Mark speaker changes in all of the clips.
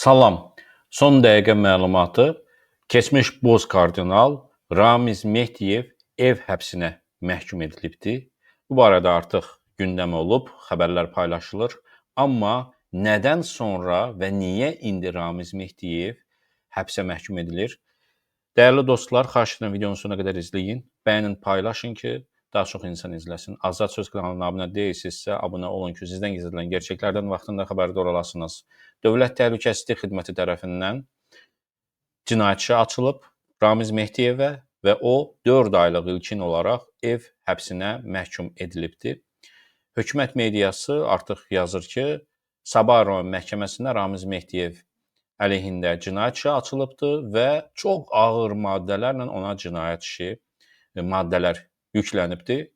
Speaker 1: Salam. Son dəqiqə məlumatı. Keçmiş boz kardinal Ramiz Mehdiyev ev həbsinə məhkum edilibdi. Bu barədə artıq gündəm olub, xəbərlər paylaşılır. Amma nədən sonra və niyə indi Ramiz Mehdiyev həbsə məhkum edilir? Dəyərli dostlar, xahiş edirəm videonun sonuna qədər izləyin. Bəyənin, paylaşın ki, daha çox insan izləsin. Azad Söz kanalına abunə deyilsinizsə, abunə olun ki, sizdən gizlədilən gerçəklərdən vaxtında xəbərdar olasınız. Dövlət Təhlükəsizlik Xidməti tərəfindən cinayət işi açılıb Ramiz Mehdiyevə və o 4 aylıq ilkin olaraq ev həbsinə məhkum edilibdi. Hökumət mediası artıq yazır ki, Sabah rayon məhkəməsində Ramiz Mehdiyev əleyhində cinayət işi açılıbdır və çox ağır maddələrlə ona cinayət işi maddələr yüklənibdir,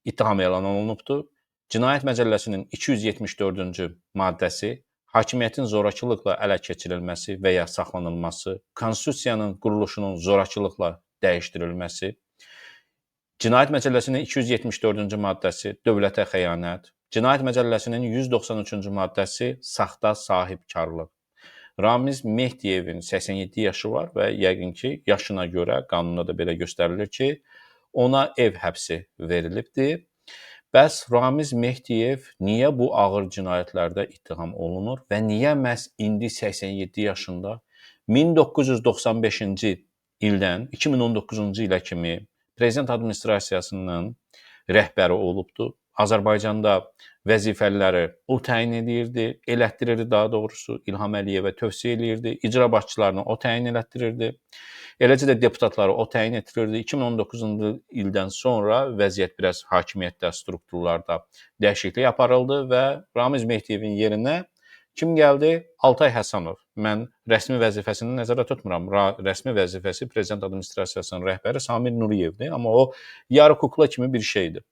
Speaker 1: ittiham elan olunubdur. Cinayət Məcəlləsinin 274-cü maddəsi hakimiyyətin zorakılıqla ələ keçirilməsi və ya saxlanılması, Konstitusiyanın quruluşunun zorakılıqla dəyişdirilməsi, Cinayət Məcəlləsinin 274-cü maddəsi dövlətə xəyanət, Cinayət Məcəlləsinin 193-cü maddəsi saxta sahibkarlıq. Ramiz Mehdiyevin 87 yaşı var və yəqin ki, yaşına görə qanunda da belə göstərilir ki, ona ev həbsi verilibdir. Bəs Ramiz Mehdiyev niyə bu ağır cinayətlərdə ittiham olunur və niyə məhz indi 87 yaşında 1995-ci ildən 2019-cu ilə kimi Prezident Administrasiyasının rəhbəri olubdur? Azərbaycanda vəzifələri o təyin edirdi, elətdirirdi daha doğrusu, İlham Əliyevə tövsiyə edirdi, icra başçılarını o təyin elətdirirdi, eləcə də deputatları o təyin etdirirdi. 2019-cu ildən sonra vəziyyət biraz hakimiyyətdə, strukturlarda dəyişiklik aparıldı və Ramiz Mehdiyevin yerinə kim gəldi? Altay Həsənov. Mən rəsmi vəzifəsini nəzərdə tutmuram. Rəsmi vəzifəsi Prezident Administrasiyasının rəhbəri Samir Nuriyevdir, amma o yarı kukla kimi bir şeydir.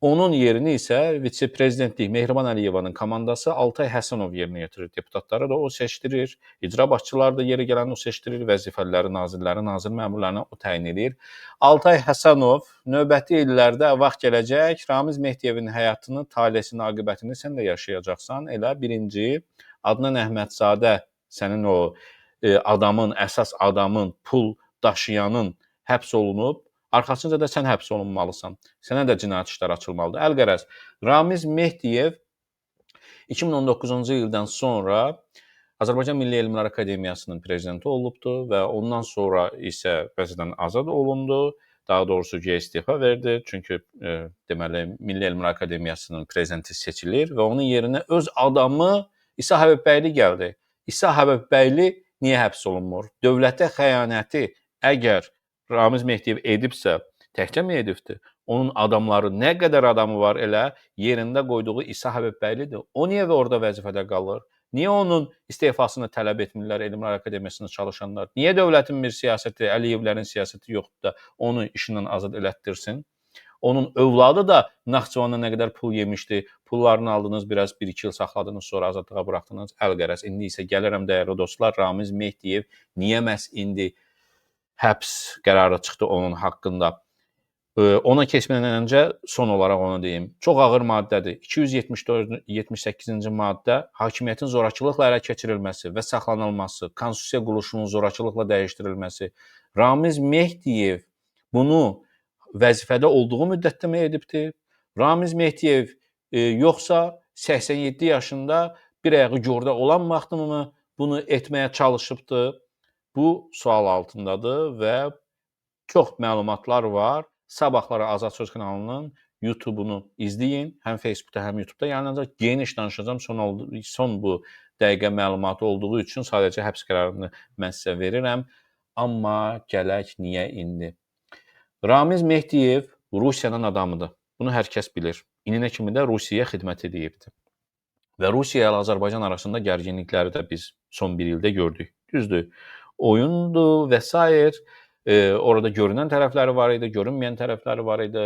Speaker 1: Onun yerini isə vitse-prezidentlik Mehriban Əliyevanın komandası Altay Həsənov yerinə yetirir. Deputatları da o seçdirir, icra başçıları da yeri gələni o seçdirir, vəzifələri, nazirləri, nazir məmurlarını o təyin edir. Altay Həsənov növbəti illərdə vaxt gələcək, Ramiz Mehdiyevin həyatını, talesini, aqibətini sən də yaşayacaqsan. Elə birinci Adnan Əhmədzadə sənin o adamın, əsas adamın, pul daşıyanın həbs olunub. Arxasınca da sən həbs olunmalısan. Sənə də cinayət işləri açılmalıdır. Əlqərəz, Ramiz Mehdiyev 2019-cu ildən sonra Azərbaycan Milli Elmlər Akademiyasının prezidenti olubdur və ondan sonra isə vəzifədən azad olundu. Daha doğrusu ki, istefa verdi. Çünki deməli Milli Elmlər Akademiyasının prezidenti seçilir və onun yerinə öz adamı İsa Həbibbəyli gəldi. İsa Həbibbəyli niyə həbs olunmur? Dövlətə xəyanəti əgər Ramiz Mehdiyev edibsə, təkcə mi edibdir? Onun adamları, nə qədər adamı var elə, yerində qoyduğu İsa Həbibbəylidir. O niyə orada vəzifədə qalır? Niyə onun istefasını tələb etmirlər Elmlər Akademiyasında çalışanlar? Niyə dövlətin bir siyasəti, Əliyevlərin siyasəti yoxdur da onu işindən azad elətdirsin? Onun övladı da Naxçıvanda nə qədər pul yemişdi, pullarını aldınız, biraz 1-2 il saxladınız, sonra azadlığa buraxdınız, əlqərəz. İndi isə gəlirəm, dəyərli dostlar, Ramiz Mehdiyev niyə məhz indi həbs qərarı çıxdı onun haqqında. Ona keçmədən öncə son olaraq onu deyim. Çox ağır maddədir. 278-ci maddə hakimiyyətin zorakılıqla ələ keçirilməsi və saxlanılması, Konstitusiya quruluşunun zorakılıqla dəyişdirilməsi. Ramiz Mehdiyev bunu vəzifədə olduğu müddətdə mi edibdir? Ramiz Mehdiyev yoxsa 87 yaşında bir ayağı gorda olan vaxtımı bunu etməyə çalışıbdır? Bu sual altındadır və çox məlumatlar var. Sabahları Azad Söz kanalının YouTube-unu izləyin. Həm Facebookda, həm YouTube-da yayınlanacaq. Geniş danışacağam. Son bu dəqiqə məlumatı olduğu üçün sadəcə həbs qərarını mən sizə verirəm. Amma gələk niyə indi? Ramiz Mehdiyev Rusiyanın adamıdır. Bunu hər kəs bilir. İninə kimi də Rusiyaya xidmət edibdir. Və Rusiya ilə Azərbaycan arasında gərginlikləri də biz son bir ildə gördük. Düzdür, oyundur və s. Orada görünən tərəfləri var idi, görünməyən tərəfləri var idi.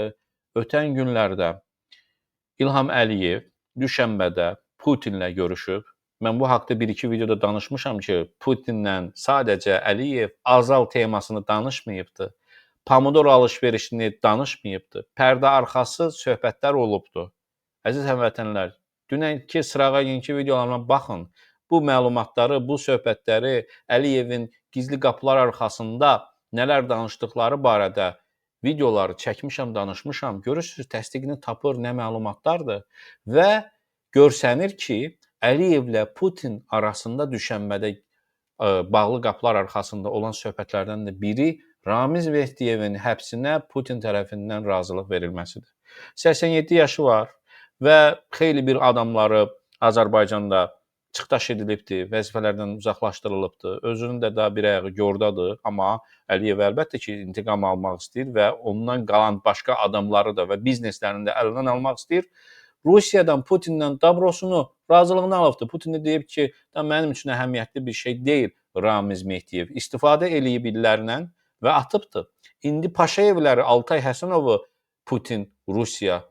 Speaker 1: Ötən günlərdə İlham Əliyev düşənbədə Putinlə görüşüb. Mən bu haqda 1-2 videoda danışmışam ki, Putinlə sadəcə Əliyev Azal temasını danışmayıbdı. Pomidor alış-verişini danışmayıbdı. Pərdə arxası söhbətlər olubdu. Əziz həmvətənlər, dünənki Sırağa yeniki videolarıma baxın. bu məlumatları, bu söhbətləri Əliyevin gizli qapılar arxasında nələr danışdıqları barədə videoları çəkmişəm, danışmışam. Görürsüz, təsdiqini tapır, nə məlumatlardır və görsənir ki, Əliyevlə Putin arasında düşənmədə bağlı qapılar arxasında olan söhbətlərdən də biri Ramiz Mehdiyevin həbsinə Putin tərəfindən razılıq verilməsidir. 87 yaşı var və xeyli bir adamları Azərbaycanda çıxdaş edilibdir, vəzifələrdən uzaqlaşdırılıbdır. Özünün də daha bir ayağı yordadır, amma Əliyev əlbəttə ki, intiqam almaq istəyir və ondan qalan başqa adamları da və bizneslərini də əlindən almaq istəyir. Rusiyadan, Putindən Dabrosunu, razılığını alıbdır. Putin də deyib ki, mənim üçün əhəmiyyətli bir şey deyil Ramiz Mehdiyev. İstifadə eləyib illərlə və atıbdır. İndi Paşayevləri, Altay Həsənovu Putin, Rusiya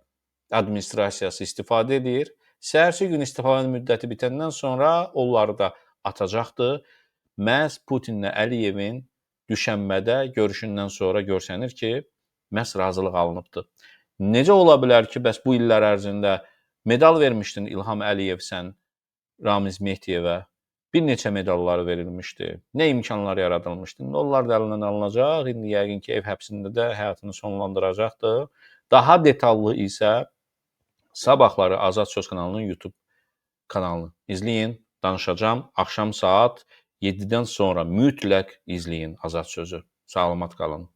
Speaker 1: administrasiyası istifadə edir. Səhərsi gün istifadə müddəti bitəndən sonra onları da atacaqdır. Məhz Putinlə Əliyevin düşənmədə görüşündən sonra görsənir ki, məhz razılıq alınıbdır. Necə ola bilər ki, bəs bu illər ərzində medal vermişdin İlham Əliyev sən Ramiz Mehdiyevə? Bir neçə medallar verilmişdi. Nə imkanlar yaradılmışdı? Onlar da əlindən alınacaq. İndi yəqin ki, ev həbsində də həyatını sonlandıracaqdır. Daha detallı isə sabahları Azad Söz kanalının YouTube kanalını izləyin. Danışacağam. Axşam saat 7-dən sonra mütləq izləyin Azad Sözü. Salamat qalın.